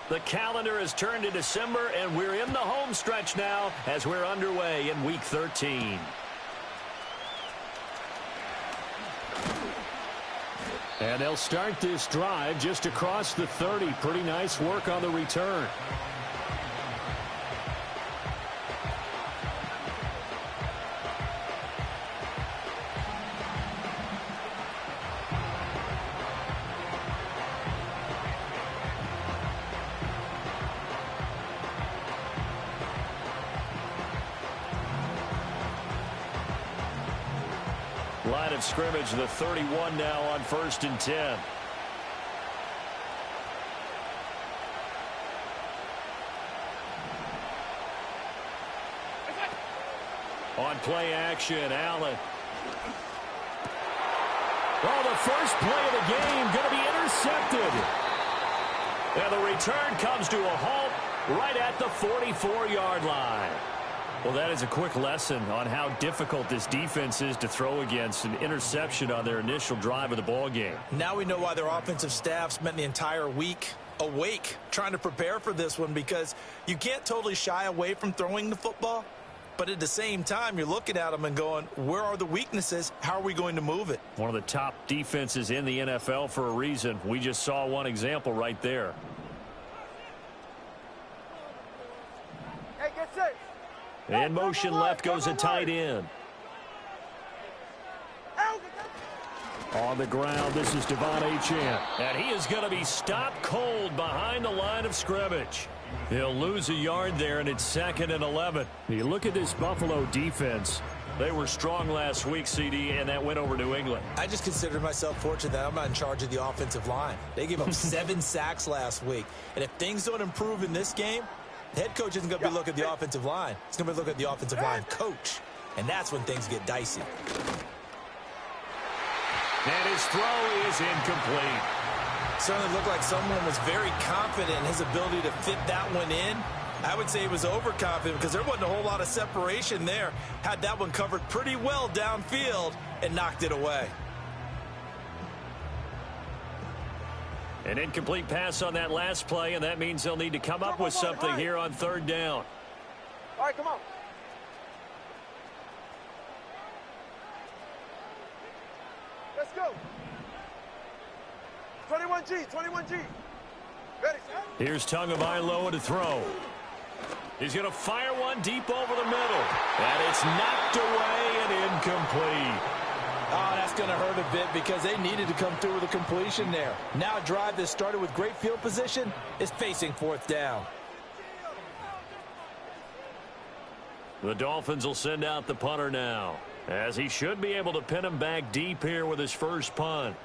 The calendar has turned to December, and we're in the home stretch now as we're underway in Week 13. And they'll start this drive just across the 30. Pretty nice work on the return. Line of scrimmage, the 31 now on 1st and 10. On play action, Allen. Oh, the first play of the game going to be intercepted. And the return comes to a halt right at the 44-yard line. Well, that is a quick lesson on how difficult this defense is to throw against. An interception on their initial drive of the ball game. Now we know why their offensive staff spent the entire week awake trying to prepare for this one, because you can't totally shy away from throwing the football. But at the same time, you're looking at them and going, where are the weaknesses? How are we going to move it? One of the top defenses in the NFL for a reason. We just saw one example right there. Hey, get set. In motion left goes a tight end. On the ground, this is Devon Achane. And he is going to be stopped cold behind the line of scrimmage. He'll lose a yard there, and it's 2nd and 11. You look at this Buffalo defense. They were strong last week, CD, and that went over New England. I just consider myself fortunate that I'm not in charge of the offensive line. They gave up 7 sacks last week. And if things don't improve in this game, the head coach isn't going to be looking at the offensive line. He's going to be looking at the offensive line coach. And that's when things get dicey. And his throw is incomplete. Certainly looked like someone was very confident in his ability to fit that one in. I would say he was overconfident because there wasn't a whole lot of separation there. Had that one covered pretty well downfield and knocked it away. An incomplete pass on that last play, and that means they'll need to come up with something here on 3rd down. All right, come on. Let's go. 21G. Ready, set. Here's Tagovailoa to throw. He's going to fire one deep over the middle. And it's knocked away and incomplete. Oh, that's going to hurt a bit because they needed to come through with a completion there. Now a drive that started with great field position is facing 4th down. The Dolphins will send out the punter now, as he should be able to pin him back deep here with his first punt.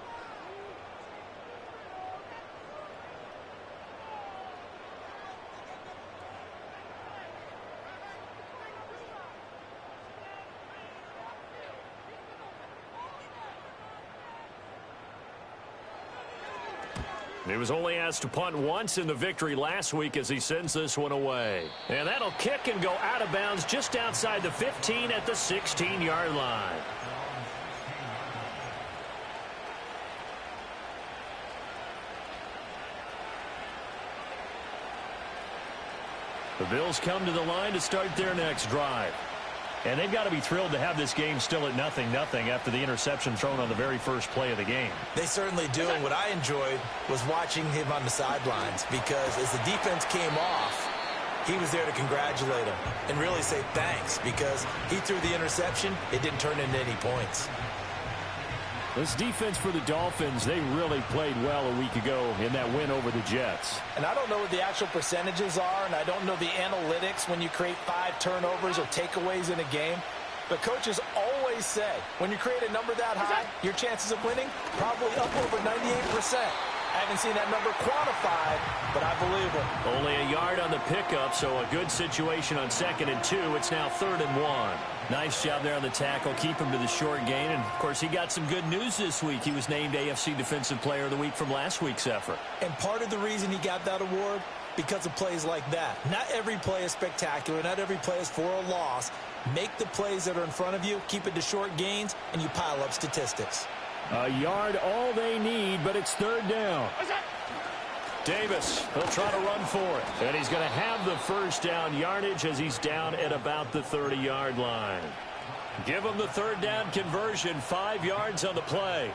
He was only asked to punt once in the victory last week as he sends this one away. And that'll kick and go out of bounds just outside the 15 at the 16-yard line. The Bills come to the line to start their next drive. And they've got to be thrilled to have this game still at 0-0 after the interception thrown on the very first play of the game. They certainly do. And what I enjoyed was watching him on the sidelines, because as the defense came off, he was there to congratulate him and really say thanks, because he threw the interception. It didn't turn into any points. This defense for the Dolphins, they really played well a week ago in that win over the Jets. And I don't know what the actual percentages are, and I don't know the analytics when you create 5 turnovers or takeaways in a game. But coaches always say, when you create a number that high, your chances of winning probably up over 98%. I haven't seen that number quantified, but I believe it. Only a yard on the pickup, so a good situation on 2nd and 2. It's now 3rd and 1. Nice job there on the tackle. Keep him to the short gain. And, of course, he got some good news this week. He was named AFC Defensive Player of the Week from last week's effort. And part of the reason he got that award, because of plays like that. Not every play is spectacular. Not every play is for a loss. Make the plays that are in front of you, keep it to short gains, and you pile up statistics. A yard all they need, but it's 3rd down. Davis, he'll try to run for it. And he's going to have the first down yardage as he's down at about the 30-yard line. Give him the third down conversion, 5 yards on the play.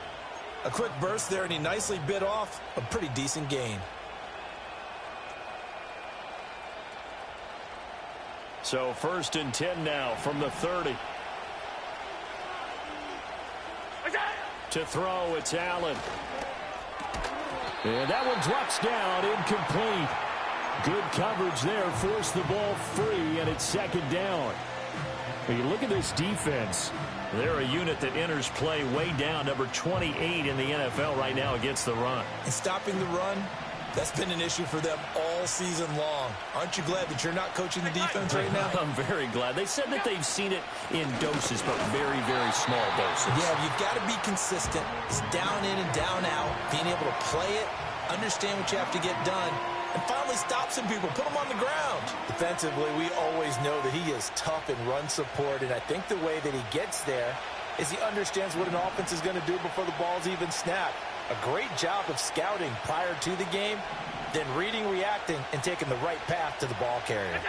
A quick burst there, and he nicely bit off a pretty decent gain. So 1st and 10 now from the 30. To throw, it's Allen. And that one drops down, incomplete. Good coverage there, forced the ball free, and it's 2nd down. When you look at this defense, they're a unit that enters play way down, number 28 in the NFL right now against the run. And stopping the run, that's been an issue for them all season long. Aren't you glad that you're not coaching the defense right now? I'm very glad. They said that they've seen it in doses, but very, very small doses. Yeah, you've got to be consistent. It's down in and down out, being able to play it, understand what you have to get done, and finally stop some people, put them on the ground. Defensively, we always know that he is tough in run support, and I think the way that he gets there is he understands what an offense is going to do before the ball's even snapped. A great job of scouting prior to the game, then reading, reacting, and taking the right path to the ball carrier.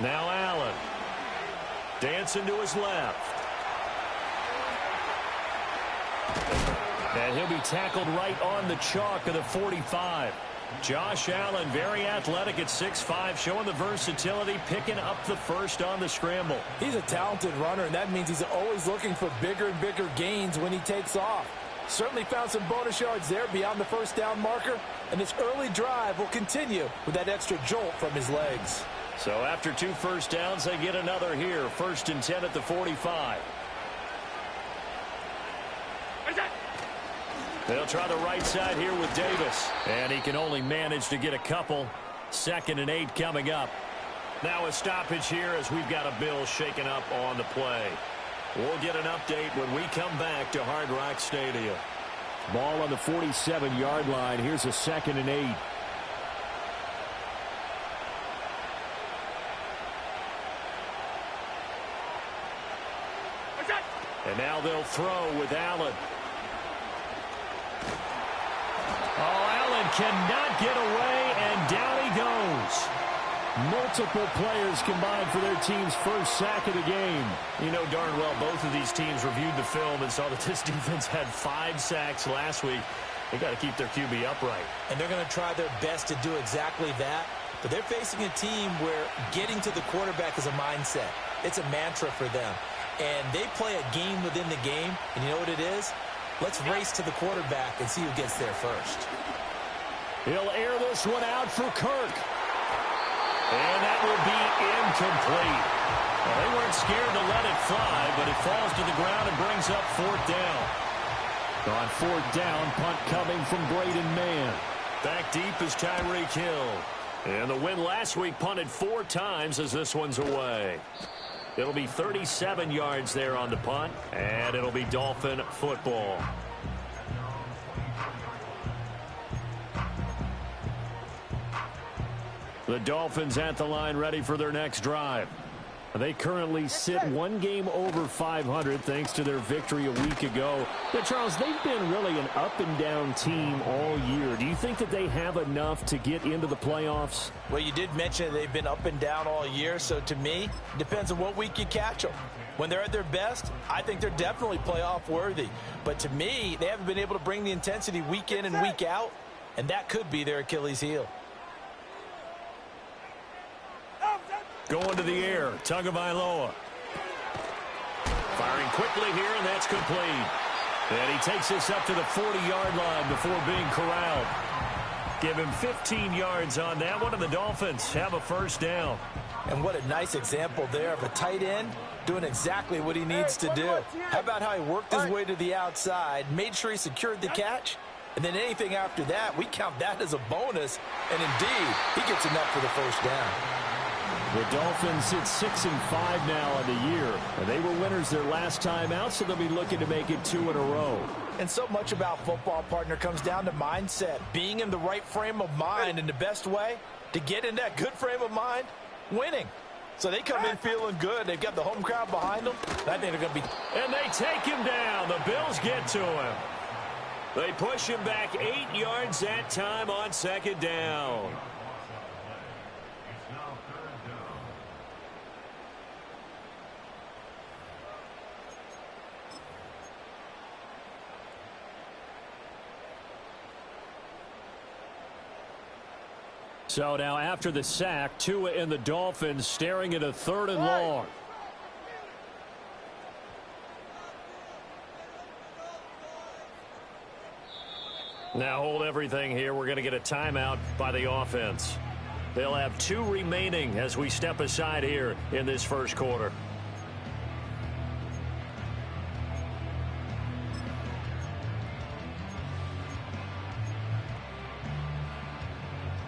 Now Allen. Dancing to his left. And he'll be tackled right on the chalk of the 45. Josh Allen, very athletic at 6'5", showing the versatility, picking up the first on the scramble. He's a talented runner, and that means he's always looking for bigger and bigger gains when he takes off. Certainly found some bonus yards there beyond the first down marker, and this early drive will continue with that extra jolt from his legs. So after 2 first downs, they get another here. 1st and 10 at the 45. They'll try the right side here with Davis. And he can only manage to get a couple. 2nd and 8 coming up. Now a stoppage here as we've got a Bill shaken up on the play. We'll get an update when we come back to Hard Rock Stadium. Ball on the 47-yard line. Here's a 2nd and 8. And now they'll throw with Allen. Oh, Allen cannot get away, and down he goes. Multiple players combined for their team's first sack of the game. You know darn well both of these teams reviewed the film and saw that this defense had 5 sacks last week. They got to keep their QB upright. And they're going to try their best to do exactly that. But they're facing a team where getting to the quarterback is a mindset. It's a mantra for them. And they play a game within the game. And you know what it is? Let's race to the quarterback and see who gets there first. He'll air this one out for Kirk. And that will be incomplete. Well, they weren't scared to let it fly, but it falls to the ground and brings up 4th down. On 4th down, punt coming from Braden Mann. Back deep is Tyreek Hill. And the win last week punted 4 times as this one's away. It'll be 37 yards there on the punt, and it'll be Dolphin football. The Dolphins at the line ready for their next drive. They currently sit 1 game over 500 thanks to their victory a week ago. But Charles, they've been really an up-and-down team all year. Do you think that they have enough to get into the playoffs? Well, you did mention they've been up and down all year, so to me, it depends on what week you catch them. When they're at their best, I think they're definitely playoff worthy. But to me, they haven't been able to bring the intensity week in and week out, and that could be their Achilles heel. Going to the air, Tagovailoa. Firing quickly here, and that's complete. And he takes this up to the 40-yard line before being corralled. Give him 15 yards on that one, and the Dolphins have a first down. And what a nice example there of a tight end doing exactly what he needs to do. How about how he worked his way to the outside, made sure he secured the catch, and then anything after that, we count that as a bonus. And indeed, he gets enough for the first down. The Dolphins sit 6-5 now on the year. And they were winners their last time out, so they'll be looking to make it 2 in a row. And so much about football, partner, comes down to mindset. Being in the right frame of mind, and the best way to get in that good frame of mind, winning. So they come in feeling good. They've got the home crowd behind them. I think they're going to be... And they take him down. The Bills get to him. They push him back 8 yards that time on second down. So now after the sack, Tua and the Dolphins staring at a 3rd and long. Now hold everything here. We're going to get a timeout by the offense. They'll have 2 remaining as we step aside here in this first quarter.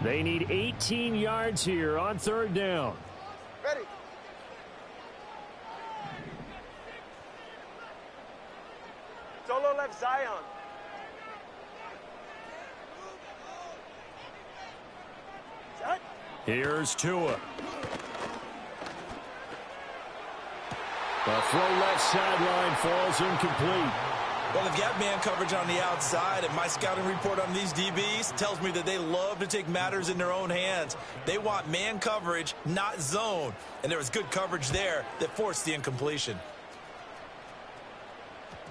They need 18 yards here on 3rd down. Ready. Solo left Zion. Set. Here's Tua. The throw left sideline falls incomplete. Well, they've got man coverage on the outside, and my scouting report on these DBs tells me that they love to take matters in their own hands. They want man coverage, not zone. And there was good coverage there that forced the incompletion.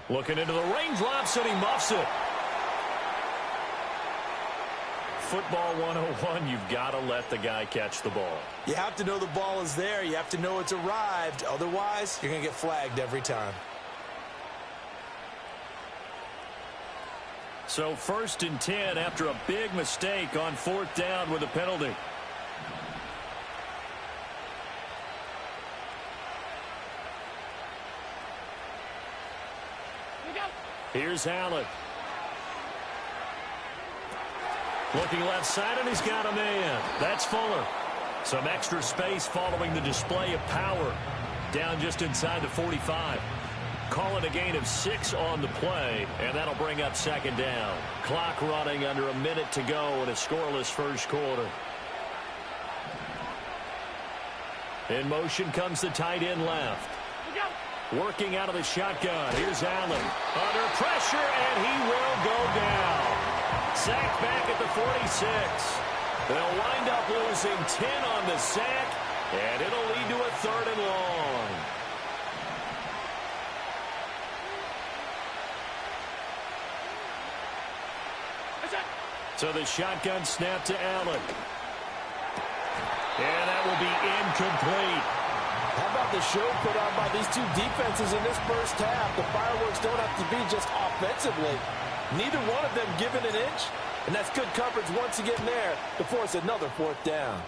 Looking into the raindrops, and he muffs it. Football 101, you've got to let the guy catch the ball. You have to know the ball is there. You have to know it's arrived. Otherwise, you're going to get flagged every time. So 1st and 10 after a big mistake on 4th down with a penalty. Here's Allen. Looking left side, and he's got a man. That's Fuller. Some extra space following the display of power. Down just inside the 45. Call it a gain of 6 on the play, and that'll bring up 2nd down. Clock running under a minute to go in a scoreless first quarter. In motion comes the tight end left. Working out of the shotgun. Here's Allen. Under pressure, and he will go down. Sacked back at the 46. They'll wind up losing 10 on the sack, and it'll lead to a 3rd and long. So the shotgun snap to Allen. And that will be incomplete. How about the show put on by these two defenses in this first half? The fireworks don't have to be just offensively. Neither one of them given an inch, and that's good coverage once again there to force another 4th down.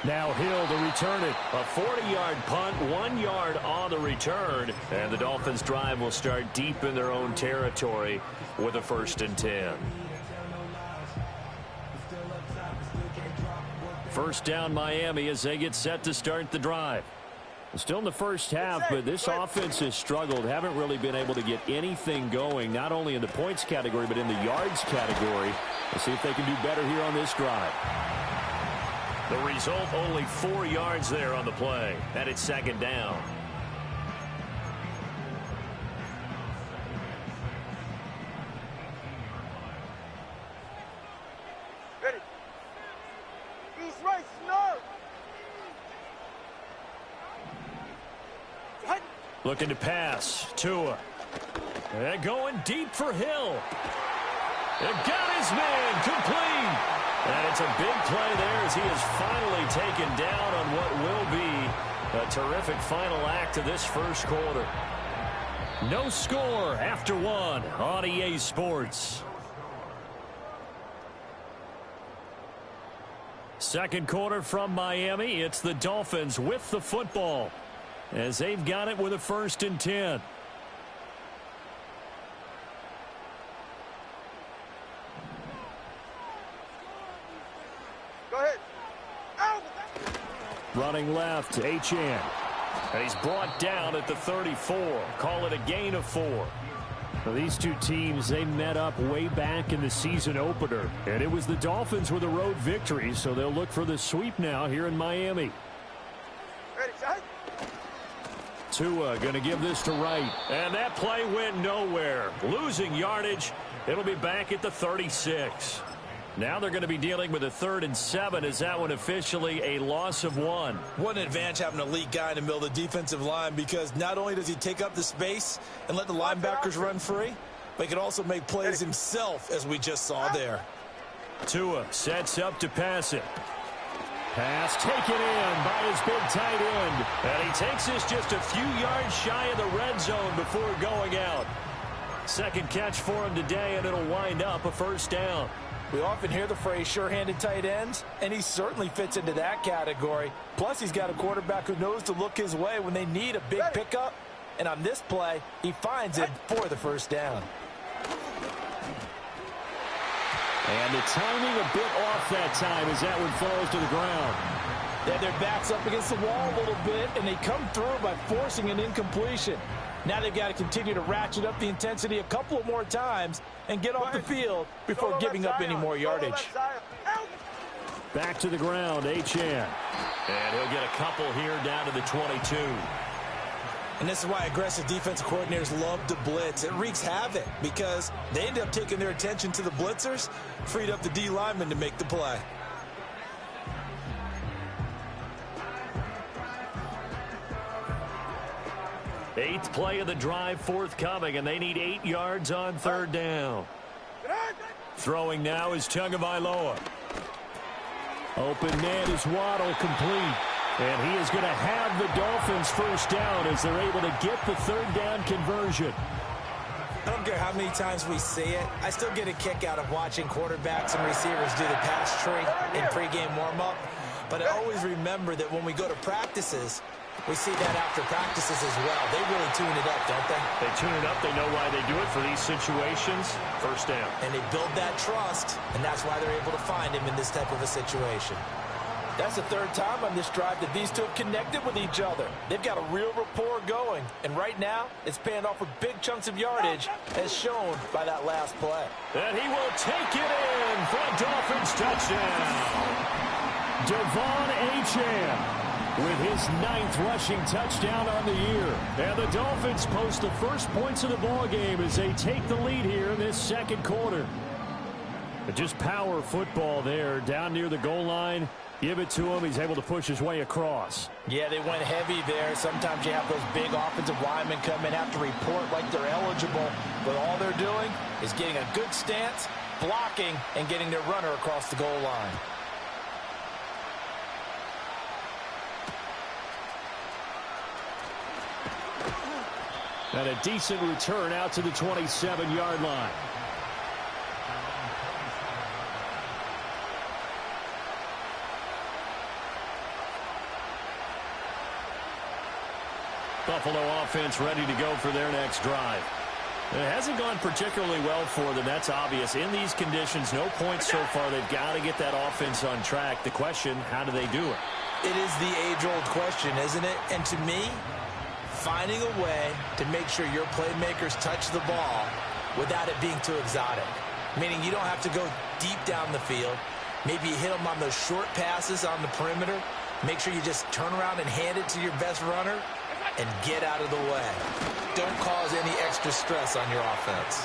Now Hill to return it. A 40-yard punt, 1 yard on the return. And the Dolphins' drive will start deep in their own territory with a 1st and 10. First down Miami as they get set to start the drive. Still in the first half, but this offense has struggled. Haven't really been able to get anything going, not only in the points category, but in the yards category. Let's see if they can do better here on this drive. The result, only 4 yards there on the play. And it's 2nd down. Ready. East right, snarl. Set. Looking to pass. Tua. And going deep for Hill. And got his man complete. And it's a big play there as he is finally taken down on what will be a terrific final act of this first quarter. No score after 1 on EA Sports. Second quarter from Miami. It's the Dolphins with the football as they've got it with a 1st and 10. Go ahead. Out. Running left, Achane. And he's brought down at the 34. Call it a gain of 4. Well, these two teams, they met up way back in the season opener. And it was the Dolphins with a road victory, so they'll look for the sweep now here in Miami. Ready, set. Tua going to give this to Wright. And that play went nowhere. Losing yardage. It'll be back at the 36. Now they're going to be dealing with a 3rd and 7. Is that one officially a loss of 1? What an advantage having an elite guy in the middle of the defensive line, because not only does he take up the space and let the linebackers run free, but he can also make plays himself, as we just saw there. Tua sets up to pass it. Pass taken in by his big tight end. And he takes this just a few yards shy of the red zone before going out. Second catch for him today, and it'll wind up a 1st down. We often hear the phrase sure-handed tight ends, and he certainly fits into that category. Plus, he's got a quarterback who knows to look his way when they need a big pickup. And on this play, he finds it for the 1st down. And the timing a bit off that time as that one falls to the ground. They have their backs up against the wall a little bit, and they come through by forcing an incompletion. Now they've got to continue to ratchet up the intensity a couple of more times and get off the field before giving up any more yardage. Back to the ground, Achane. And he'll get a couple here down to the 22. And this is why aggressive defensive coordinators love to blitz. It wreaks havoc because they end up taking their attention to the blitzers, freed up the D lineman to make the play. Eighth play of the drive forthcoming, and they need 8 yards on 3rd down. Throwing now is Tagovailoa. Open man is Waddle, complete. And he is going to have the Dolphins 1st down as they're able to get the 3rd down conversion. I don't care how many times we see it. I still get a kick out of watching quarterbacks and receivers do the pass tree in pregame warm-up. But I always remember that when we go to practices, we see that after practices as well. They really tune it up, don't they? They tune it up. They know why they do it for these situations. 1st down. And they build that trust, and that's why they're able to find him in this type of a situation. That's the 3rd time on this drive that these two have connected with each other. They've got a real rapport going. And right now, it's paying off with big chunks of yardage, as shown by that last play. And he will take it in for a Dolphins touchdown. Devon Achane with his 9th rushing touchdown on the year. And the Dolphins post the first points of the ballgame as they take the lead here in this 2nd quarter. But just power football there down near the goal line. Give it to him. He's able to push his way across. Yeah, they went heavy there. Sometimes you have those big offensive linemen come in, have to report like they're eligible. But all they're doing is getting a good stance, blocking, and getting their runner across the goal line. And a decent return out to the 27-yard line. Buffalo offense ready to go for their next drive. It hasn't gone particularly well for them. That's obvious. In these conditions, no points so far. They've got to get that offense on track. The question, how do they do it? It is the age-old question, isn't it? And to me, finding a way to make sure your playmakers touch the ball without it being too exotic. Meaning you don't have to go deep down the field. Maybe you hit them on those short passes on the perimeter. Make sure you just turn around and hand it to your best runner and get out of the way. Don't cause any extra stress on your offense.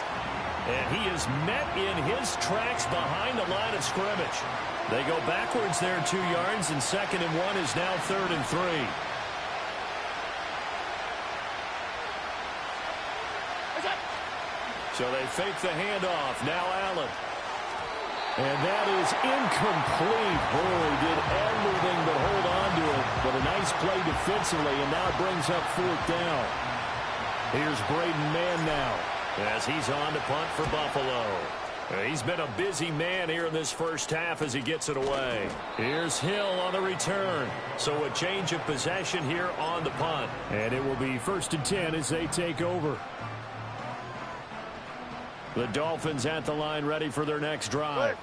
And he is met in his tracks behind the line of scrimmage. They go backwards there 2 yards, and 2nd and 1 is now 3rd and 3. So they fake the handoff. Now Allen. And that is incomplete. Boy, did everything but hold on to it. But a nice play defensively, and now it brings up 4th down. Here's Braden Mann now as he's on to punt for Buffalo. He's been a busy man here in this 1st half as he gets it away. Here's Hill on the return. So a change of possession here on the punt. And it will be 1st and 10 as they take over. The Dolphins at the line ready for their next drive.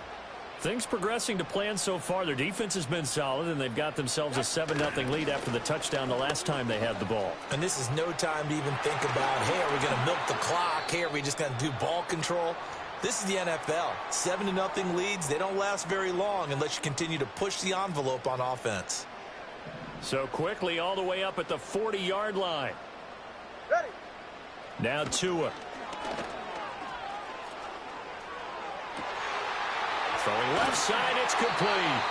Things progressing to plan so far. Their defense has been solid, and they've got themselves a 7-0 lead after the touchdown the last time they had the ball. And this is no time to even think about, hey, are we going to milk the clock? Hey, are we just going to do ball control? This is the NFL. 7-0 leads, they don't last very long unless you continue to push the envelope on offense. So quickly all the way up at the 40-yard line. Ready. Now Tua. Throwing left side, it's complete.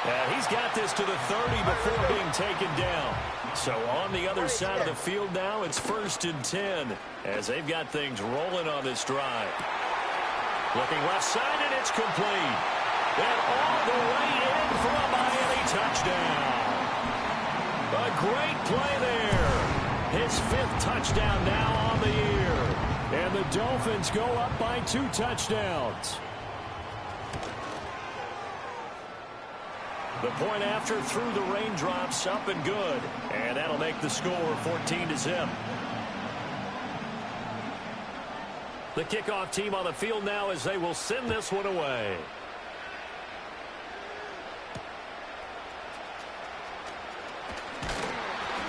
And he's got this to the 30 before being taken down. So on the other side of the field now, it's 1st and 10 as they've got things rolling on this drive. Looking left side, and it's complete. And all the way in for a Miami touchdown. A great play there. His 5th touchdown now on the year. And the Dolphins go up by 2 touchdowns. The point after through the raindrops, up and good. And that'll make the score 14-0. The kickoff team on the field now as they will send this one away.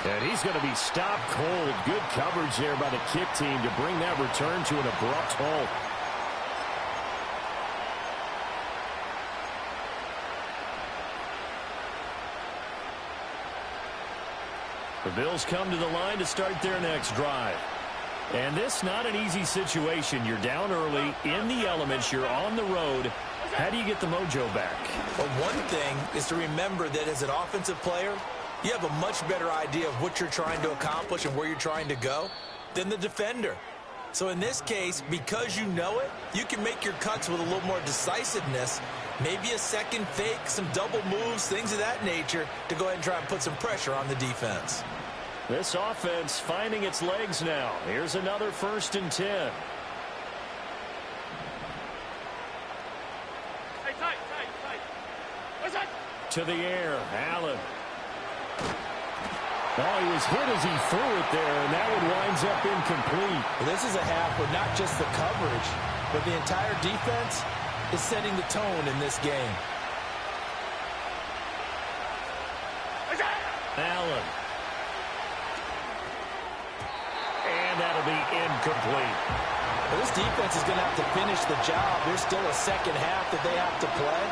And he's going to be stopped cold. Good coverage there by the kick team to bring that return to an abrupt halt. The Bills come to the line to start their next drive. And this not an easy situation. You're down early, in the elements, you're on the road. How do you get the mojo back? Well, one thing is to remember that as an offensive player, you have a much better idea of what you're trying to accomplish and where you're trying to go than the defender. So in this case, because you know it, you can make your cuts with a little more decisiveness, maybe a second fake, some double moves, things of that nature to go ahead and try and put some pressure on the defense. This offense finding its legs now. Here's another 1st and 10. Hey, tight. What's that? To the air, Allen. Oh, he was hit as he threw it there, and that one winds up incomplete. Well, this is a half where not just the coverage, but the entire defense is setting the tone in this game. Allen. And that'll be incomplete. Well, this defense is going to have to finish the job. There's still a second half that they have to play.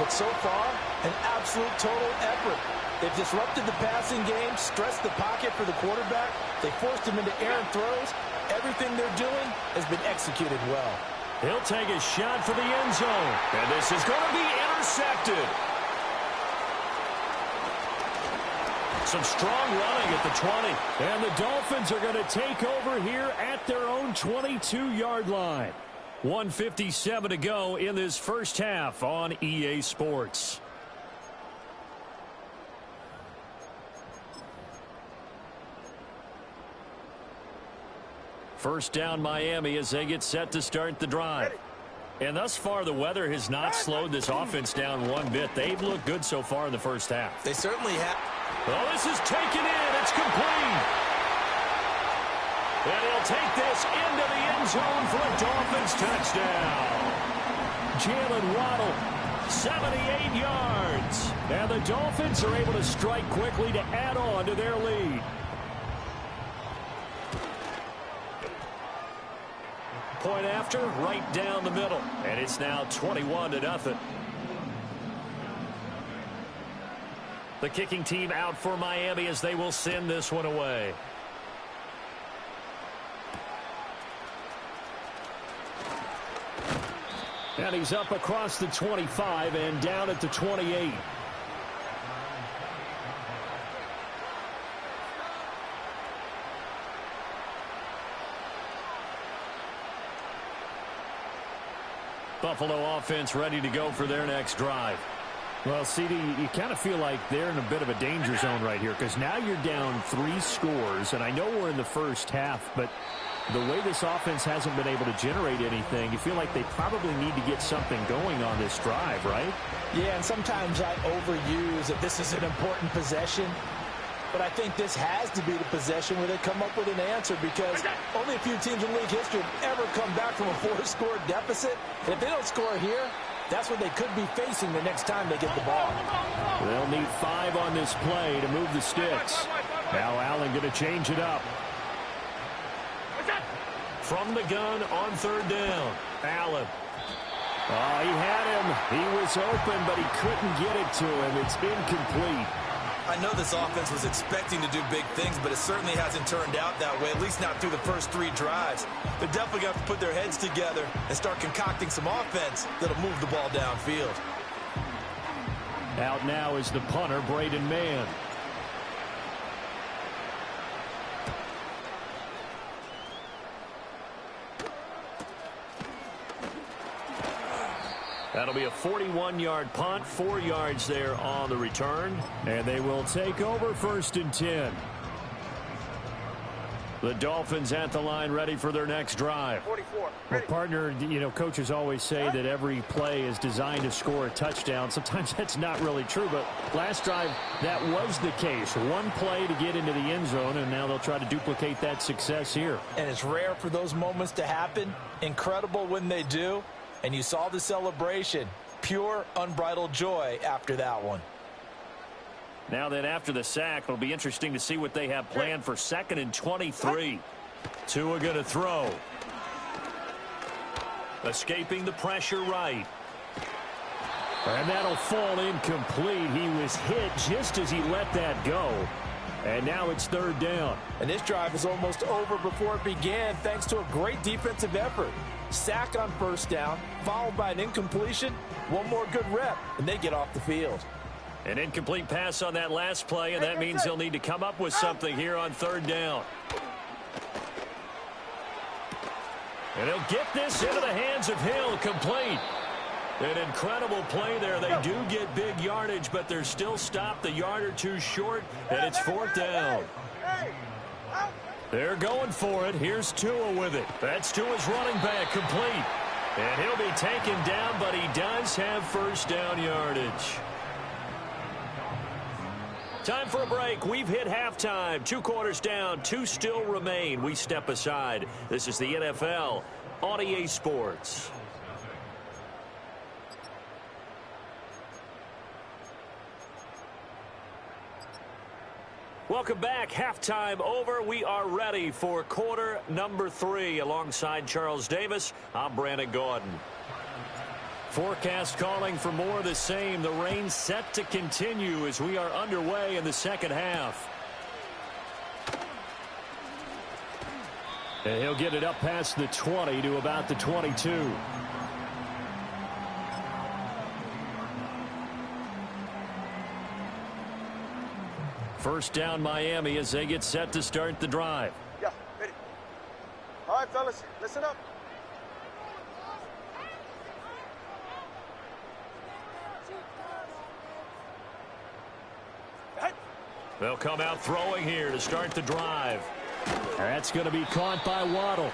But so far, an absolute total effort. They've disrupted the passing game, stressed the pocket for the quarterback. They forced him into errant throws. Everything they're doing has been executed well. He'll take a shot for the end zone. And this is going to be intercepted. Some strong running at the 20. And the Dolphins are going to take over here at their own 22-yard line. 1:57 to go in this first half on EA Sports. First down Miami as they get set to start the drive. And thus far, the weather has not slowed this offense down one bit. They've looked good so far in the first half. They certainly have. Well, this is taken in. It's complete. And he'll take this into the end zone for a Dolphins touchdown. Jalen Waddle, 78 yards. And the Dolphins are able to strike quickly to add on to their lead. Point after, right down the middle. And it's now 21-0. The kicking team out for Miami as they will send this one away. And he's up across the 25 and down at the 28. Buffalo offense ready to go for their next drive. Well, CD, you kind of feel like they're in a bit of a danger zone right here because now you're down 3 scores, and I know we're in the first half, but the way this offense hasn't been able to generate anything, you feel like they probably need to get something going on this drive, right? Yeah, and sometimes I overuse that this is an important possession, but I think this has to be the possession where they come up with an answer because only a few teams in league history have ever come back from a 4-score deficit. And if they don't score here, that's what they could be facing the next time they get the ball. They'll need 5 on this play to move the sticks. Now Allen going to change it up. From the gun on 3rd down. Allen. Oh, he had him. He was open, but he couldn't get it to him. It's incomplete. I know this offense was expecting to do big things, but it certainly hasn't turned out that way, at least not through the first 3 drives. They're definitely going to have to put their heads together and start concocting some offense that'll move the ball downfield. Out now is the punter, Braden Mann. That'll be a 41-yard punt, 4 yards there on the return. And they will take over 1st and 10. The Dolphins at the line ready for their next drive. 44. Well, partner, you know, coaches always say that every play is designed to score a touchdown. Sometimes that's not really true, but last drive, that was the case. One play to get into the end zone, and now they'll try to duplicate that success here. And it's rare for those moments to happen. Incredible when they do. And you saw the celebration. Pure, unbridled joy after that one. Now then, after the sack, it'll be interesting to see what they have planned for 2nd and 23. Tua going to throw. Escaping the pressure right. And that'll fall incomplete. He was hit just as he let that go. And now it's 3rd down. And this drive is almost over before it began thanks to a great defensive effort. Sack on 1st down, followed by an incompletion. One more good rep, and they get off the field. An incomplete pass on that last play, and that means they'll need to come up with something here on 3rd down. And he'll get this into the hands of Hill, complete. An incredible play there. They do get big yardage, but they're still stopped a yard or 2 short, and it's 4th down. They're going for it. Here's Tua with it. That's Tua's running back, complete. And he'll be taken down, but he does have 1st down yardage. Time for a break. We've hit halftime. 2 quarters down. 2 still remain. We step aside. This is the NFL on EA Sports. Welcome back. Halftime over. We are ready for quarter number 3. Alongside Charles Davis, I'm Brandon Gordon. Forecast calling for more of the same. The rain set to continue as we are underway in the 2nd half. And he'll get it up past the 20 to about the 22. First down Miami as they get set to start the drive. Yeah, ready. All right, fellas, listen up. They'll come out throwing here to start the drive. That's going to be caught by Waddle.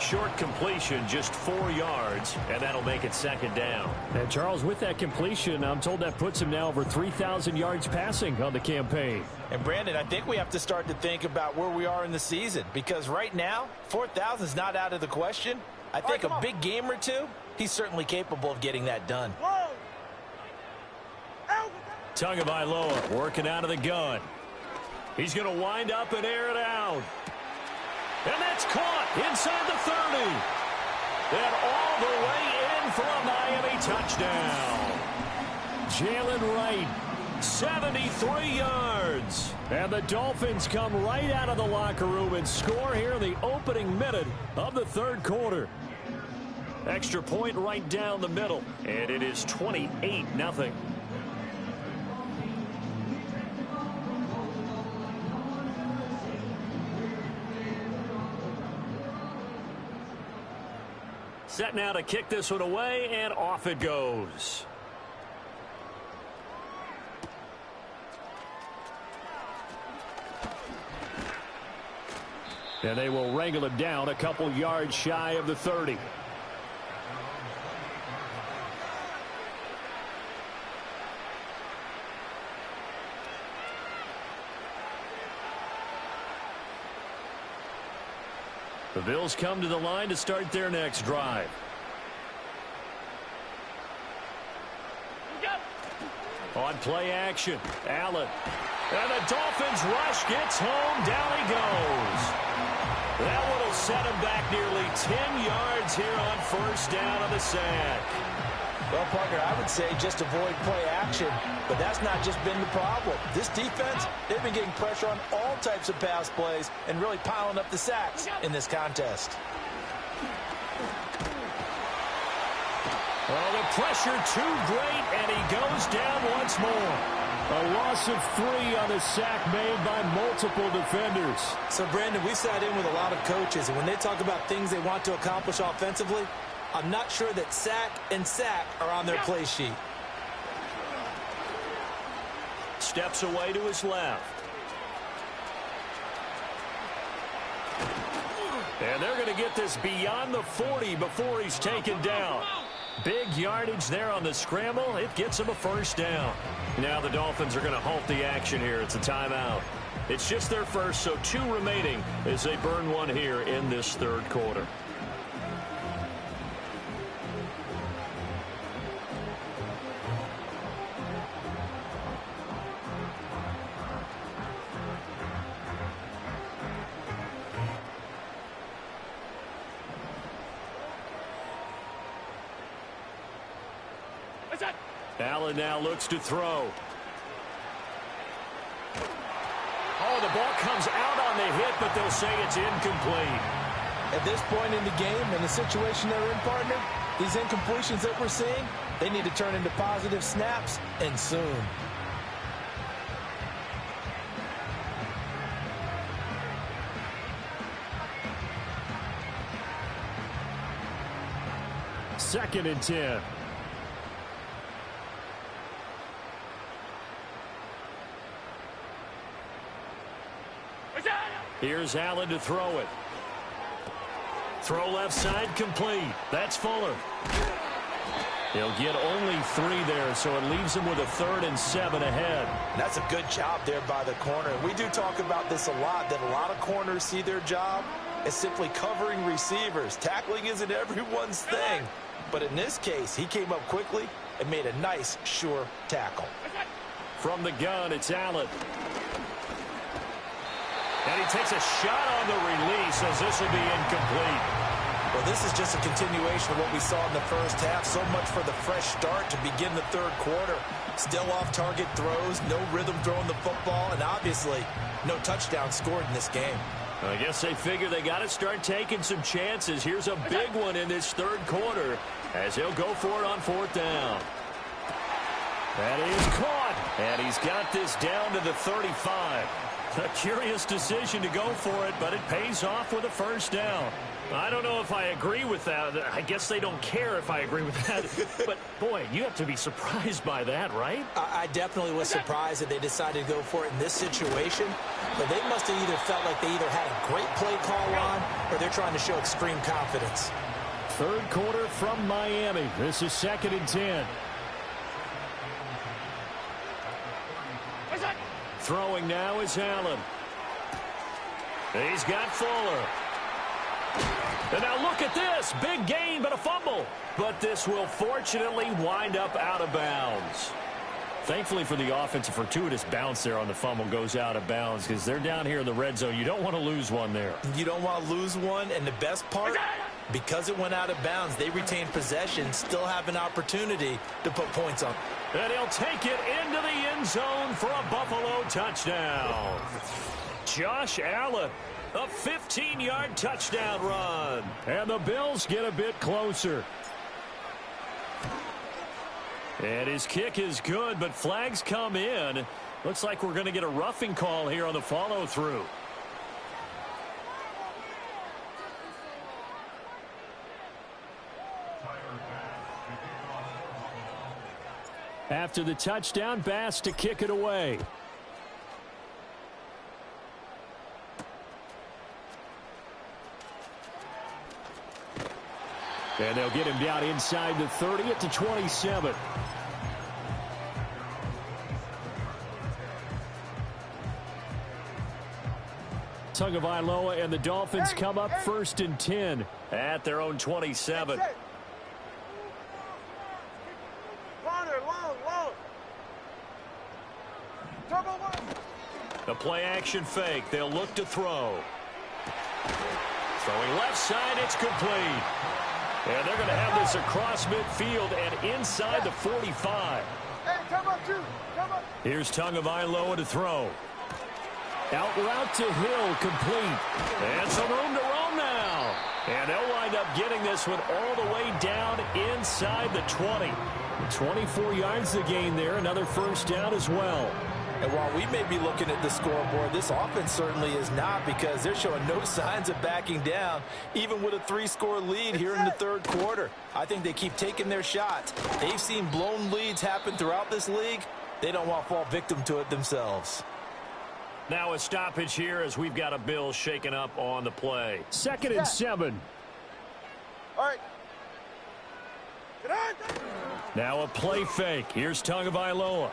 Short completion, just 4 yards, and that'll make it 2nd down. And Charles, with that completion, I'm told that puts him now over 3,000 yards passing on the campaign. And Brandon, I think we have to start to think about where we are in the season, because right now, 4,000 is not out of the question. I think a big game or 2, he's certainly capable of getting that done. Tagovailoa working out of the gun. He's going to wind up and air it out. And that's caught inside the 30. And all the way in for a Miami touchdown. Jalen Wright, 73 yards. And the Dolphins come right out of the locker room and score here in the opening minute of the 3rd quarter. Extra point right down the middle. And it is 28-0. Set now to kick this one away, and off it goes. And they will wrangle him down a couple yards shy of the 30. The Bills come to the line to start their next drive. On play action, Allen. And the Dolphins rush gets home. Down he goes. That one will set him back nearly 10 yards here on 1st down on the sack. Well, partner, I would say just avoid play action, but that's not just been the problem. This defense, they've been getting pressure on all types of pass plays and really piling up the sacks in this contest. Oh, the pressure too great, and he goes down once more. A loss of 3 on a sack made by multiple defenders. So, Brandon, we sat in with a lot of coaches, and when they talk about things they want to accomplish offensively, I'm not sure that sack and sack are on their play sheet. Steps away to his left. And they're going to get this beyond the 40 before he's taken down. Big yardage there on the scramble. It gets him a first down. Now the Dolphins are going to halt the action here. It's a timeout. It's just their first, so 2 remaining as they burn one here in this third quarter. Allen now looks to throw. Oh, the ball comes out on the hit, but they'll say it's incomplete. At this point in the game, in the situation they're in, partner, these incompletions that we're seeing, they need to turn into positive snaps, and soon. Second and 10. Here's Allen to throw it. Throw left side complete. That's Fuller. He'll get only 3 there, so it leaves him with a 3rd and 7 ahead. That's a good job there by the corner. We do talk about this a lot, that a lot of corners see their job as simply covering receivers. Tackling isn't everyone's thing. But in this case, he came up quickly and made a nice, sure tackle. From the gun, it's Allen. And he takes a shot on the release as this will be incomplete. Well, this is just a continuation of what we saw in the first half. So much for the fresh start to begin the third quarter. Still off-target throws, no rhythm throwing the football, and obviously no touchdown scored in this game. I guess they figure they got to start taking some chances. Here's a big one in this third quarter as he'll go for it on 4th down. That is caught, and he's got this down to the 35. A curious decision to go for it, but it pays off with a first down. I don't know if I agree with that. I guess they don't care if I agree with that. But, boy, you have to be surprised by that, right? I definitely was surprised that they decided to go for it in this situation. But they must have either felt like they either had a great play call on or they're trying to show extreme confidence. Third quarter from Miami. This is 2nd and 10. Throwing now is Allen. He's got Fuller. And now look at this. Big gain, but a fumble. But this will fortunately wind up out of bounds. Thankfully for the offense, a fortuitous bounce there on the fumble goes out of bounds because they're down here in the red zone. You don't want to lose one there. You don't want to lose one, and the best part, because it went out of bounds, they retained possession, still have an opportunity to put points on. And he'll take it into the end zone for a Buffalo touchdown. Josh Allen, a 15-yard touchdown run. And the Bills get a bit closer. And his kick is good, but flags come in. Looks like we're going to get a roughing call here on the follow-through. After the touchdown, Bass to kick it away. And they'll get him down inside the 30 at the 27. Tagovailoa and the Dolphins come up 1st and 10 at their own 27. The play action fake. They'll look to throw. Throwing left side, it's complete. And they're going to have this across midfield and inside the 45. Hey, come up, too. Come up. Here's Tagovailoa to throw. Out route to Hill, complete. And some room to roam now. And they'll wind up getting this one all the way down inside the 20. 24 yards to gain there. Another first down as well. And while we may be looking at the scoreboard, this offense certainly is not, because they're showing no signs of backing down, even with a 3-score lead here in the third quarter. I think they keep taking their shots. They've seen blown leads happen throughout this league. They don't want to fall victim to it themselves. Now a stoppage here as we've got a Bill shaken up on the play. 2nd and 7. All right. Now a play fake. Here's Tagovailoa.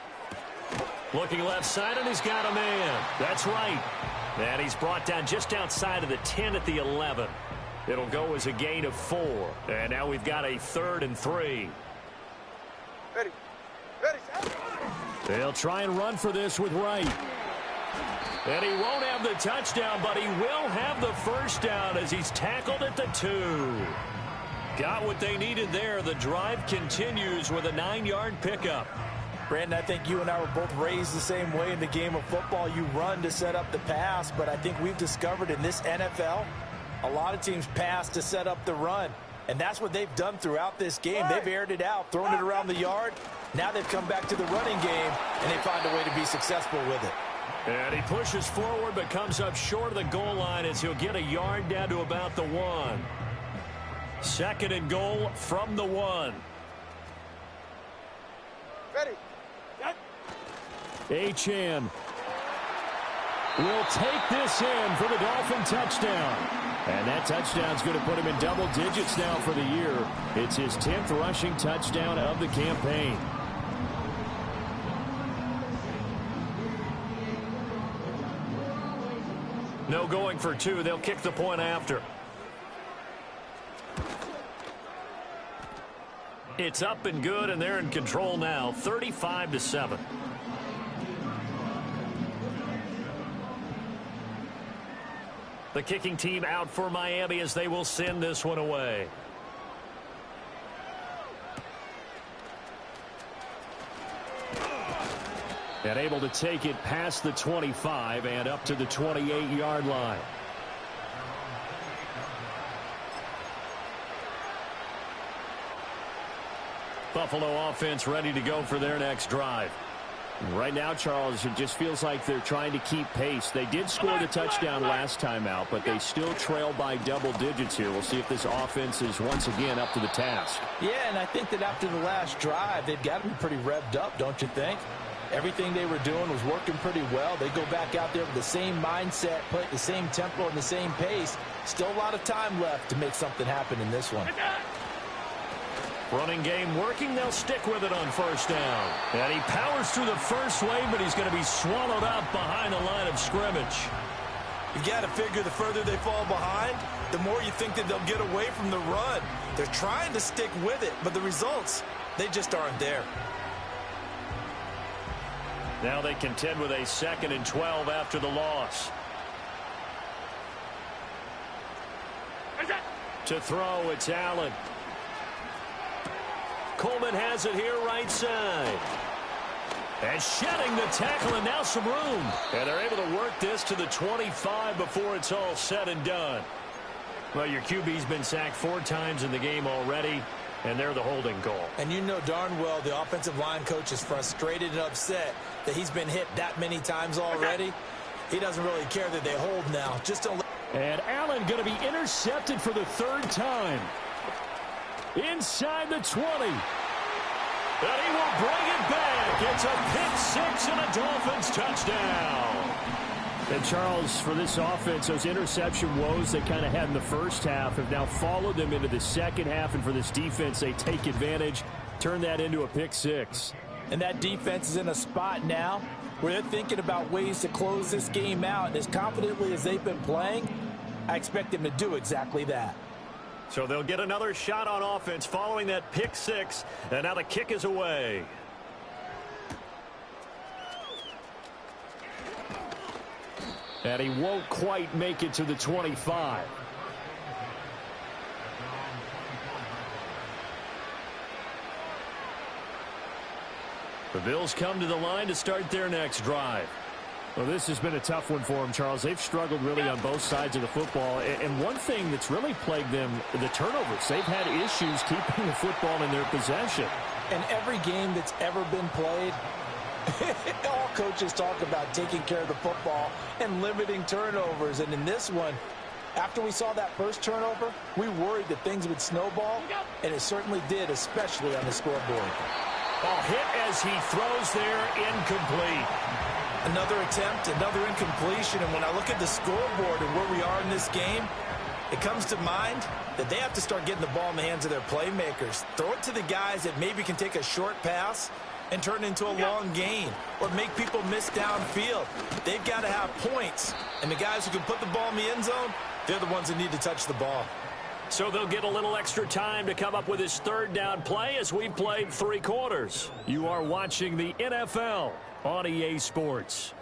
Looking left side, and he's got a man. That's right. And he's brought down just outside of the 10 at the 11. It'll go as a gain of 4. And now we've got a 3rd and 3. Ready. Ready. They'll try and run for this with Wright. And he won't have the touchdown, but he will have the first down as he's tackled at the 2. Got what they needed there. The drive continues with a 9-yard pickup. Brandon, I think you and I were both raised the same way in the game of football. You run to set up the pass, but I think we've discovered in this NFL, a lot of teams pass to set up the run. And that's what they've done throughout this game. They've aired it out, thrown it around the yard. Now they've come back to the running game, and they find a way to be successful with it. And he pushes forward but comes up short of the goal line as he'll get a yard down to about the 1. 2nd and goal from the 1. Ready. Achane will take this in for the Dolphin touchdown. And that touchdown's going to put him in double digits now for the year. It's his 10th rushing touchdown of the campaign. No going for 2. They'll kick the point after. It's up and good, and they're in control now, 35-7. The kicking team out for Miami as they will send this one away. And able to take it past the 25 and up to the 28-yard line. Buffalo offense ready to go for their next drive. Right now, Charles, it just feels like they're trying to keep pace. They did score the touchdown last time out, but they still trail by double digits here. We'll see if this offense is once again up to the task. Yeah, and I think that after the last drive, they've got to be pretty revved up, don't you think? Everything they were doing was working pretty well. They go back out there with the same mindset, play at the same tempo and the same pace. Still a lot of time left to make something happen in this one. Running game working. They'll stick with it on first down. And he powers through the first wave, but he's going to be swallowed up behind the line of scrimmage. You got to figure the further they fall behind, the more you think that they'll get away from the run. They're trying to stick with it, but the results, they just aren't there. Now they contend with a 2nd and 12 after the loss. To throw, it's Allen. Coleman has it here right side. And shedding the tackle, and now some room. And they're able to work this to the 25 before it's all said and done. Well, your QB's been sacked 4 times in the game already, and they're the holding goal. And you know darn well the offensive line coach is frustrated and upset that he's been hit that many times already. He doesn't really care that they hold now. Just don't. And Allen going to be intercepted for the 3rd time. Inside the 20. And he will bring it back. It's a pick 6 and a Dolphins touchdown. And Charles, for this offense, those interception woes they kind of had in the first half have now followed them into the second half. And for this defense, they take advantage, turn that into a pick 6. And that defense is in a spot now where they're thinking about ways to close this game out. And as confidently as they've been playing, I expect them to do exactly that. So they'll get another shot on offense following that pick 6. And now the kick is away. And he won't quite make it to the 25. The Bills come to the line to start their next drive. Well, this has been a tough one for them, Charles. They've struggled really on both sides of the football. And one thing that's really plagued them, the turnovers. They've had issues keeping the football in their possession. And every game that's ever been played, all coaches talk about taking care of the football and limiting turnovers. And in this one, after we saw that first turnover, we worried that things would snowball, and it certainly did, especially on the scoreboard. Ball hit as he throws there, incomplete. Another attempt, another incompletion, and when I look at the scoreboard and where we are in this game, it comes to mind that they have to start getting the ball in the hands of their playmakers. Throw it to the guys that maybe can take a short pass and turn it into a long gain or make people miss downfield. They've got to have points, and the guys who can put the ball in the end zone, they're the ones that need to touch the ball. So they'll get a little extra time to come up with his third down play as we've played 3 quarters. You are watching the NFL on EA Sports.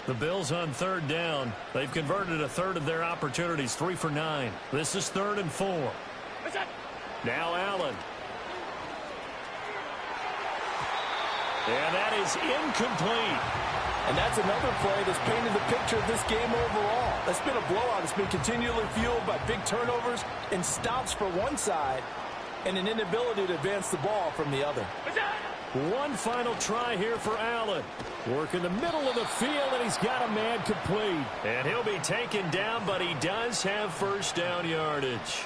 The Bills on third down. They've converted a third of their opportunities, 3 for 9. This is 3rd and 4. Now Allen. And that is incomplete. And that's another play that's painted the picture of this game overall. That's been a blowout. It's been continually fueled by big turnovers and stops for one side and an inability to advance the ball from the other. One final try here for Allen. Work in the middle of the field, and he's got a man complete. And he'll be taken down, but he does have first down yardage.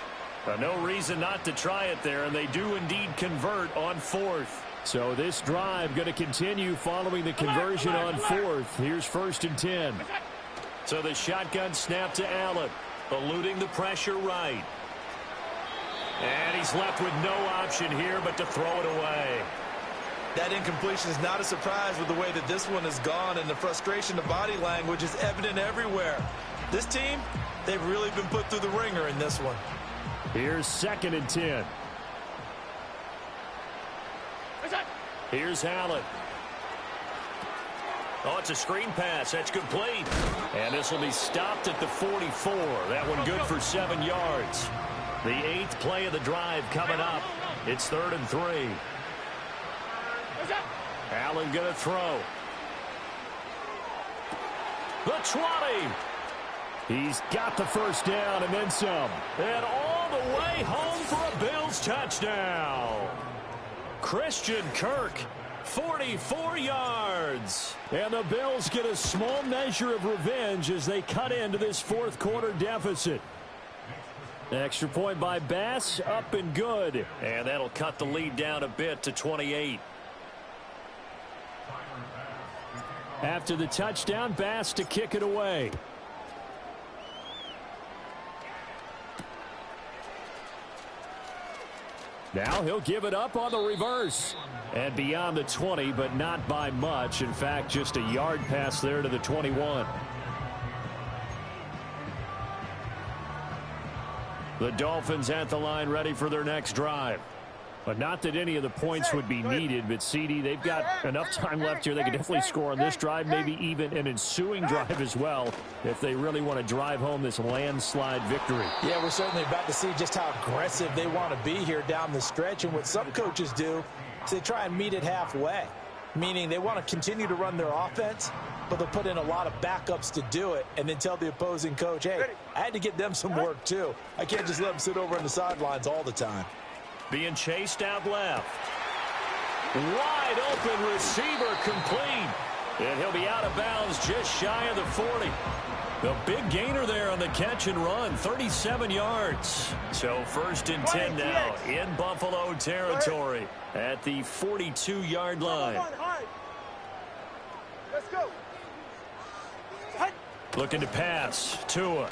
No reason not to try it there, and they do indeed convert on 4th. So this drive going to continue following the conversion on 4th. Here's 1st and 10. So the shotgun snap to Allen, eluding the pressure right. And he's left with no option here but to throw it away. That incompletion is not a surprise with the way that this one has gone, and the frustration of body language is evident everywhere. This team, they've really been put through the ringer in this one. Here's 2nd and 10. Here's Allen. Oh, it's a screen pass. That's complete. And this will be stopped at the 44. That one good for 7 yards. The 8th play of the drive coming up. It's 3rd and 3. Allen going to throw. The 20. He's got the first down and then some. And all the way home for a Bills touchdown. Christian Kirk, 44 yards. And the Bills get a small measure of revenge as they cut into this 4th quarter deficit. Extra point by Bass, up and good. And that'll cut the lead down a bit to 28. After the touchdown, Bass to kick it away. Now he'll give it up on the reverse. And beyond the 20, but not by much. In fact, just a yard pass there to the 21. The Dolphins at the line ready for their next drive. But not that any of the points would be needed, but CD, they've got enough time left here. They can definitely score on this drive, maybe even an ensuing drive as well, if they really want to drive home this landslide victory. Yeah, we're certainly about to see just how aggressive they want to be here down the stretch. And what some coaches do is they try and meet it halfway, meaning they want to continue to run their offense, but they'll put in a lot of backups to do it and then tell the opposing coach, hey, I had to get them some work too. I can't just let them sit over on the sidelines all the time. Being chased out left. Wide open receiver complete. And he'll be out of bounds just shy of the 40. The big gainer there on the catch and run, 37 yards. So 1st and 10 now in Buffalo territory at the 42-yard line. Let's go. Looking to pass. Tua.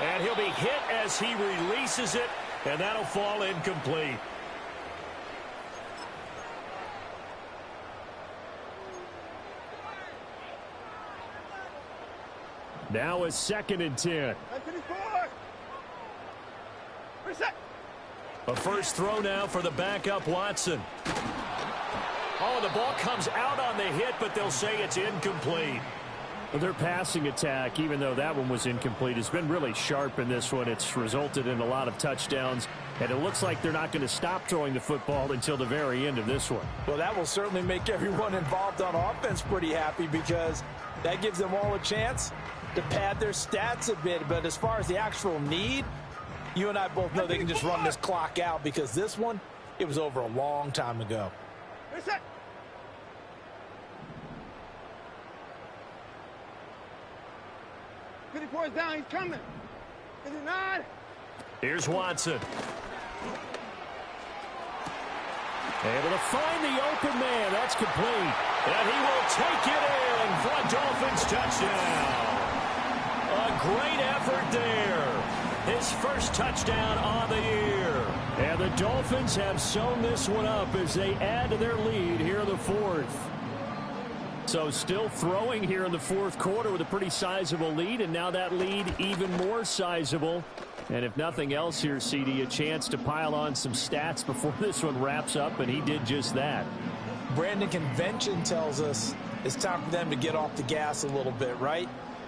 And he'll be hit as he releases it, and that'll fall incomplete. Now a 2nd and 10. A first throw now for the backup Watson. Oh, the ball comes out on the hit, but they'll say it's incomplete. Well, their passing attack, even though that one was incomplete, has been really sharp in this one. It's resulted in a lot of touchdowns, and it looks like they're not going to stop throwing the football until the very end of this one. Well, that will certainly make everyone involved on offense pretty happy because that gives them all a chance to pad their stats a bit. But as far as the actual need, you and I both know they can just run this clock out because this one, it was over a long time ago. Fourth down, he's coming. Is it not? Here's Watson. Able to find the open man. That's complete. And he will take it in for a Dolphins touchdown. A great effort there. His first touchdown on the year. And the Dolphins have sewn this one up as they add to their lead here in the fourth. So still throwing here in the fourth quarter with a pretty sizable lead, and now that lead even more sizable. And if nothing else here, CD, a chance to pile on some stats before this one wraps up, and he did just that. Brandon, convention tells us it's time for them to get off the gas a little bit, right?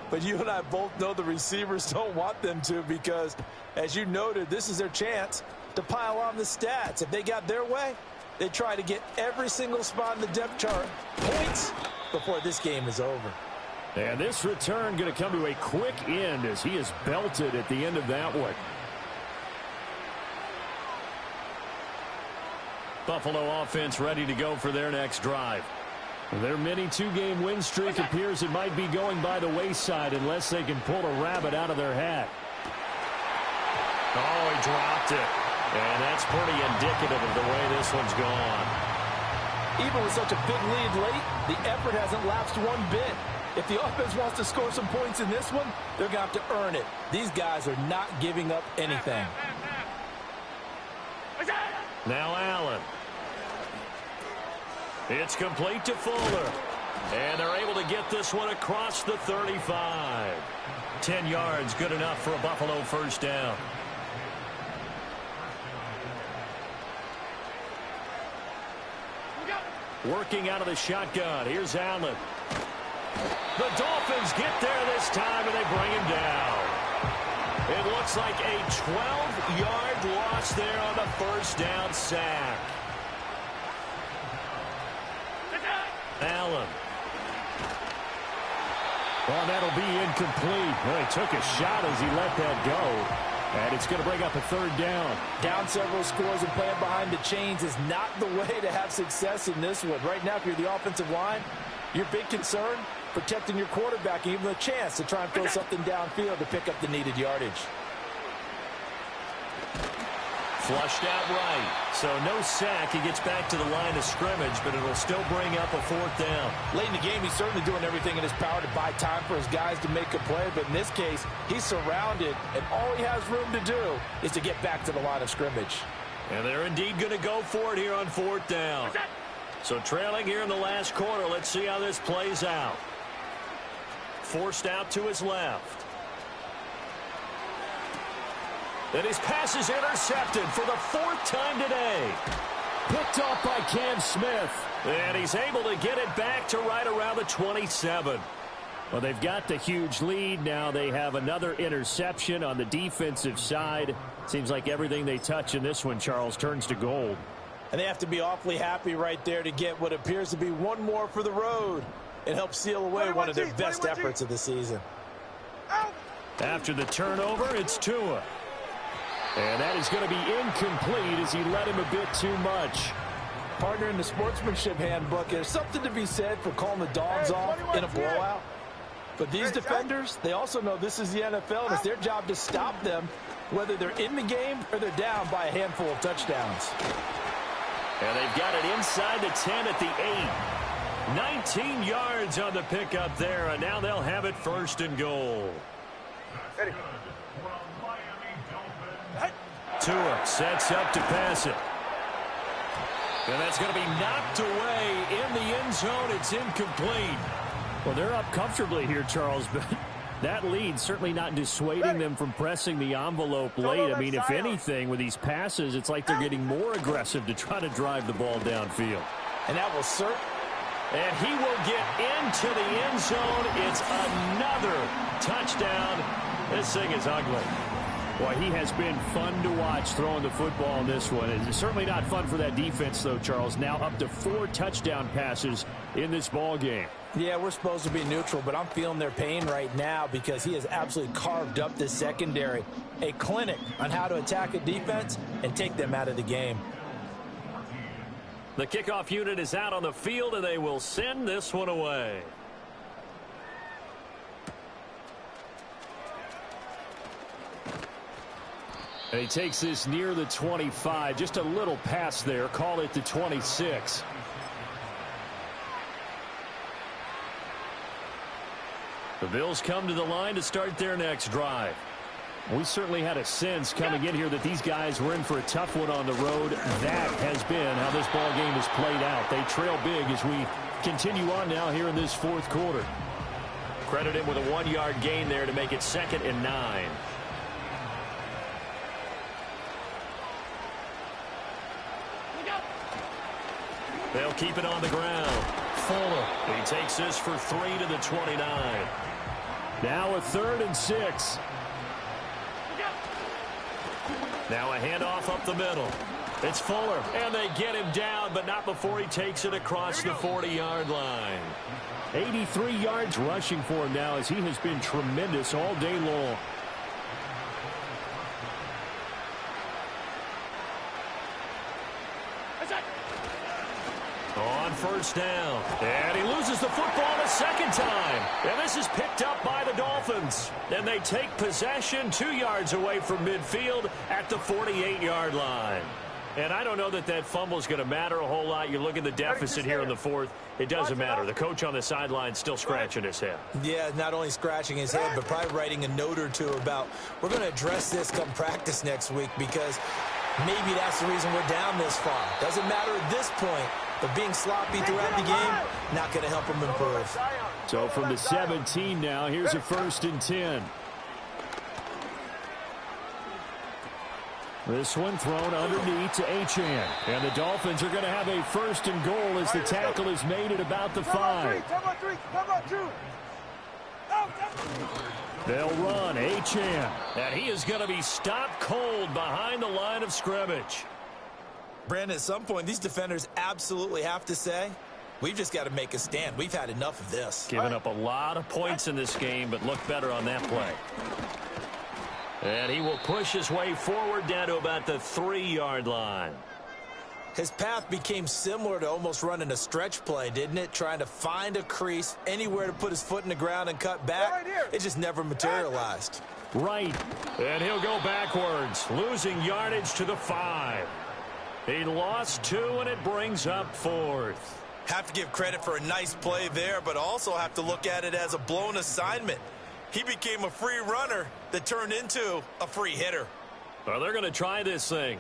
But you and I both know the receivers don't want them to because, as you noted, this is their chance to pile on the stats. If they got their way, they try to get every single spot in the depth chart points before this game is over. And this return going to come to a quick end as he is belted at the end of that one. Buffalo offense ready to go for their next drive. Their mini two-game win streak appears it might be going by the wayside unless they can pull a rabbit out of their hat. Oh, he dropped it. And that's pretty indicative of the way this one's gone. Even with such a big lead late, the effort hasn't lapsed one bit. If the offense wants to score some points in this one, they're going to have to earn it. These guys are not giving up anything. Now Allen. It's complete to Fuller. And they're able to get this one across the 35. 10 yards, good enough for a Buffalo first down. Working out of the shotgun. Here's Allen. The Dolphins get there this time, and they bring him down. It looks like a 12-yard loss there on the first down sack. Allen. Well, that'll be incomplete. Well, he took a shot as he let that go. And it's going to bring up a third down. Down several scores and playing behind the chains is not the way to have success in this one. Right now, if you're the offensive line, your big concern, protecting your quarterback and even a chance to try and throw something downfield to pick up the needed yardage. Flushed out right. So no sack. He gets back to the line of scrimmage, but it'll still bring up a fourth down. Late in the game, he's certainly doing everything in his power to buy time for his guys to make a play. But in this case, he's surrounded, and all he has room to do is to get back to the line of scrimmage. And they're indeed going to go for it here on fourth down. So trailing here in the last quarter, let's see how this plays out. Forced out to his left. And his pass is intercepted for the fourth time today. Picked off by Cam Smith. And he's able to get it back to right around the 27. Well, they've got the huge lead. Now they have another interception on the defensive side. Seems like everything they touch in this one, Charles, turns to gold. And they have to be awfully happy right there to get what appears to be one more for the road. It helps seal away one of their best efforts of the season. After the turnover, it's Tua. And that is going to be incomplete as he led him a bit too much. Partner, in the sportsmanship handbook, there's something to be said for calling the dogs off in a blowout. But these defenders, they also know this is the NFL, and it's their job to stop them, whether they're in the game or they're down by a handful of touchdowns. And they've got it inside the 10 at the 8. 19 yards on the pickup there, and now they'll have it first and goal. Tua sets up to pass it. And that's going to be knocked away in the end zone. It's incomplete. Well, they're up comfortably here, Charles, but that lead certainly not dissuading them from pressing the envelope late. I mean, if anything, with these passes, it's like they're getting more aggressive to try to drive the ball downfield. And that will And he will get into the end zone. It's another touchdown. This thing is ugly. Boy, he has been fun to watch throwing the football in this one. It's certainly not fun for that defense, though, Charles. Now up to 4 touchdown passes in this ball game. Yeah, we're supposed to be neutral, but I'm feeling their pain right now because he has absolutely carved up this secondary. A clinic on how to attack a defense and take them out of the game. The kickoff unit is out on the field, and they will send this one away. And he takes this near the 25. Just a little pass there. Call it the 26. The Bills come to the line to start their next drive. We certainly had a sense coming in here that these guys were in for a tough one on the road. That has been how this ball game has played out. They trail big as we continue on now here in this fourth quarter. Credit him with a 1-yard gain there to make it 2nd and 9. They'll keep it on the ground. Fuller. He takes this for 3 to the 29. Now a 3rd and 6. Now a handoff up the middle. It's Fuller, and they get him down, but not before he takes it across the 40-yard line. 83 yards rushing for him now as he has been tremendous all day long. On first down. And he loses the football a second time. And this is picked up by the Dolphins. And they take possession 2 yards away from midfield at the 48-yard line. And I don't know that that fumble is going to matter a whole lot. You look at the deficit here in the fourth. It doesn't matter. The coach on the sideline still scratching his head. Yeah, not only scratching his head, but probably writing a note or two about we're going to address this come practice next week because maybe that's the reason we're down this far. Doesn't matter at this point. But being sloppy throughout the game, not going to help him improve. So from the 17 now, here's a 1st and 10. This one thrown underneath to Achane. And the Dolphins are going to have a 1st and goal as the tackle is made at about the 5. They'll run. Achane. And he is going to be stopped cold behind the line of scrimmage. Brandon, at some point, these defenders absolutely have to say, we've just got to make a stand. We've had enough of this. Giving up a lot of points in this game, but look better on that play. And he will push his way forward down to about the 3-yard line. His path became similar to almost running a stretch play, didn't it? Trying to find a crease, anywhere to put his foot in the ground and cut back. It just never materialized. Right. And he'll go backwards, losing yardage to the 5. He lost 2, and it brings up 4th. Have to give credit for a nice play there, but also have to look at it as a blown assignment. He became a free runner that turned into a free hitter. Well, they're going to try this thing.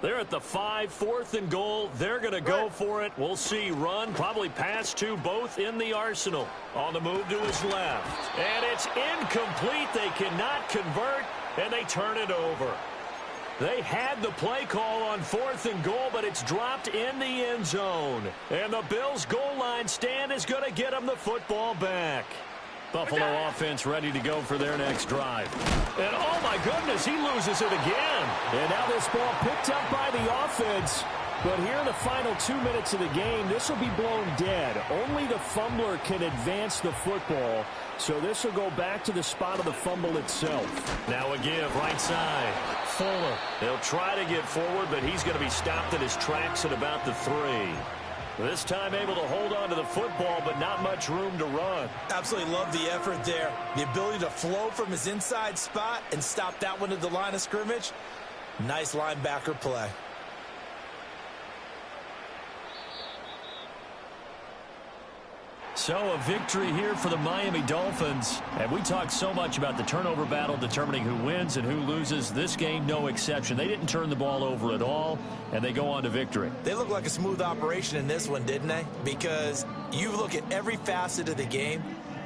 They're at the 5, 4th and goal. They're going to go for it. We'll see. Run, probably pass to both in the arsenal. On the move to his left. And it's incomplete. They cannot convert, and they turn it over. They had the play call on 4th and goal, but it's dropped in the end zone. And the Bills' goal line stand is going to get them the football back. Buffalo offense ready to go for their next drive. And, oh, my goodness, he loses it again. And now this ball picked up by the offense. But here in the final 2 minutes of the game, this will be blown dead. Only the fumbler can advance the football. So this will go back to the spot of the fumble itself. Now a give right side. Fuller. He'll try to get forward, but he's going to be stopped in his tracks at about the 3. This time able to hold on to the football, but not much room to run. Absolutely love the effort there. The ability to flow from his inside spot and stop that one at the line of scrimmage. Nice linebacker play. So a victory here for the Miami Dolphins. And we talked so much about the turnover battle determining who wins and who loses. This game, no exception. They didn't turn the ball over at all, and they go on to victory. They look like a smooth operation in this one, didn't they? Because you look at every facet of the game,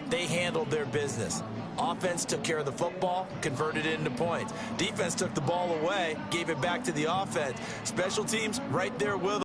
they handled their business. Offense took care of the football, converted it into points. Defense took the ball away, gave it back to the offense. Special teams right there with them.